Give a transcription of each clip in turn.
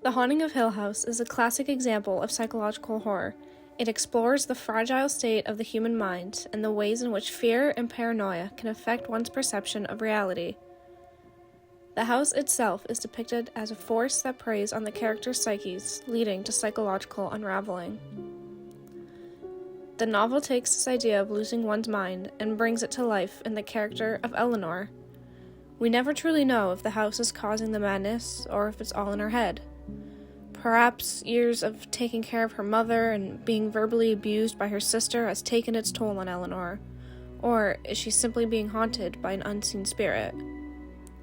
The Haunting of Hill House is a classic example of psychological horror. It explores the fragile state of the human mind and the ways in which fear and paranoia can affect one's perception of reality. The house itself is depicted as a force that preys on the characters' psyches, leading to psychological unraveling. The novel takes this idea of losing one's mind and brings it to life in the character of Eleanor. We never truly know if the house is causing the madness or if it's all in her head. Perhaps years of taking care of her mother and being verbally abused by her sister has taken its toll on Eleanor, or is she simply being haunted by an unseen spirit?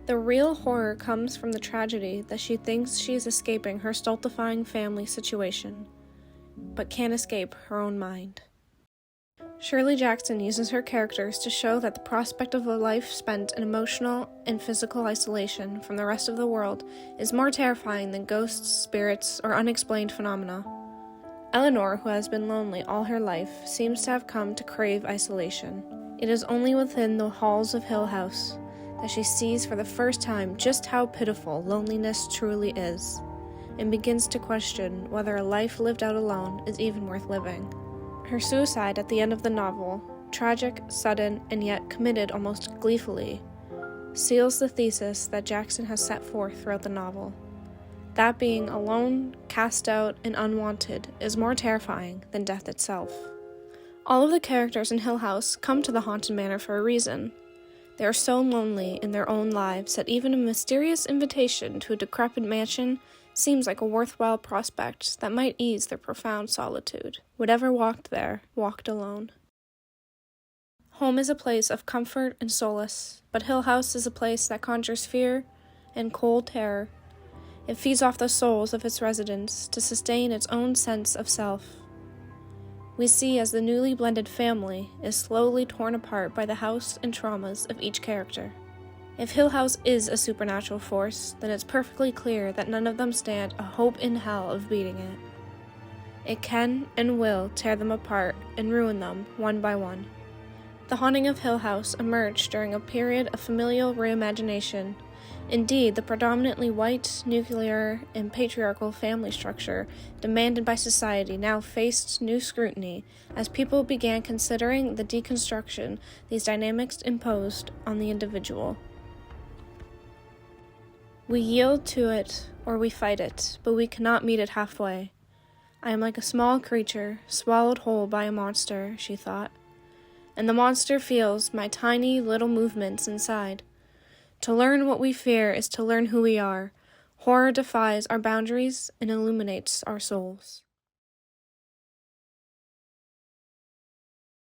The real horror comes from the tragedy that she thinks she is escaping her stultifying family situation, but can't escape her own mind. Shirley Jackson uses her characters to show that the prospect of a life spent in emotional and physical isolation from the rest of the world is more terrifying than ghosts, spirits, or unexplained phenomena. Eleanor, who has been lonely all her life, seems to have come to crave isolation. It is only within the halls of Hill House that she sees for the first time just how pitiful loneliness truly is, and begins to question whether a life lived out alone is even worth living. Her suicide at the end of the novel, tragic, sudden, and yet committed almost gleefully, seals the thesis that Jackson has set forth throughout the novel. That being alone, cast out, and unwanted is more terrifying than death itself. All of the characters in Hill House come to the haunted manor for a reason. They are so lonely in their own lives that even a mysterious invitation to a decrepit mansion seems like a worthwhile prospect that might ease their profound solitude. Whatever walked there, walked alone. Home is a place of comfort and solace, but Hill House is a place that conjures fear and cold terror. It feeds off the souls of its residents to sustain its own sense of self. We see as the newly blended family is slowly torn apart by the house and traumas of each character. If Hill House is a supernatural force, then it's perfectly clear that none of them stand a hope in hell of beating it. It can and will tear them apart and ruin them one by one. The Haunting of Hill House emerged during a period of familial reimagination. Indeed, the predominantly white, nuclear, and patriarchal family structure demanded by society now faced new scrutiny as people began considering the deconstruction these dynamics imposed on the individual. We yield to it, or we fight it, but we cannot meet it halfway. I am like a small creature, swallowed whole by a monster, she thought, and the monster feels my tiny little movements inside. To learn what we fear is to learn who we are. Horror defies our boundaries and illuminates our souls.